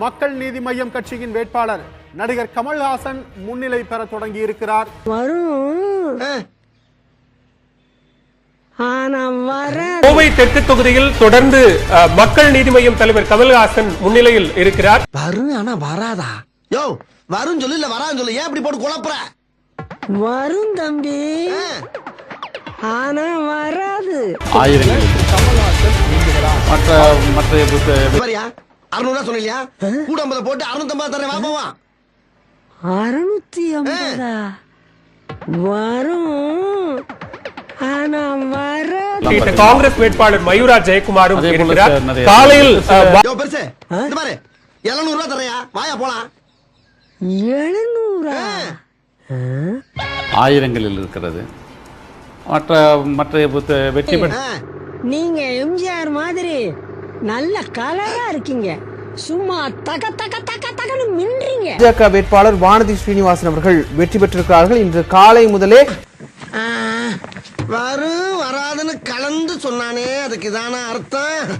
மக்கள் நீதி மய்யம் கட்சியின் வேட்பாளர் நடிகர் கமல்ஹாசன் முன்னிலை பெற தொடங்கி இருக்கிறார். கோவை தெற்கு தொகுதியில் தொடர்ந்து மக்கள் நீதி மய்யம் தலைவர் கமல்ஹாசன் முன்னிலையில் இருக்கிறார். வரும் ஆனா வராதா? யோ வரும் சொல்லு இல்ல வரான்னு சொல்லு, ஏன் இப்படி போட்டு குழப்புற? வரும் தம்பி, ஆனா வராது. மற்ற 600 சொன்னியா? கூட 50 போட்டு 650 தரேன், வா போவா. 650 வரும் ஆனா வராது. காங்கிரஸ் வேட்பாளர் மயூரா ஜெயக்குமாரும் இருக்கிறார். காலையில் பெருசு இந்த மாதிரி 700 ரூபாய் தரையா, வாயா போலாம். 700 ஆயிரங்களில் இருக்கிறது. மற்ற வெற்றி பெற்ற நீங்க எம்ஜிஆர் மாதிரி நல்ல கலரா இருக்கீங்க, சும்மா தக தக தக தகன்னு மின்றீங்க. பாஜக வேட்பாளர் வானதி ஸ்ரீனிவாசன் அவர்கள் வெற்றி பெற்றிருக்கிறார்கள். இன்று காலை முதலே வரும் வராதுன்னு கலந்து சொன்னானே, அதுக்கு இதான அர்த்தம்.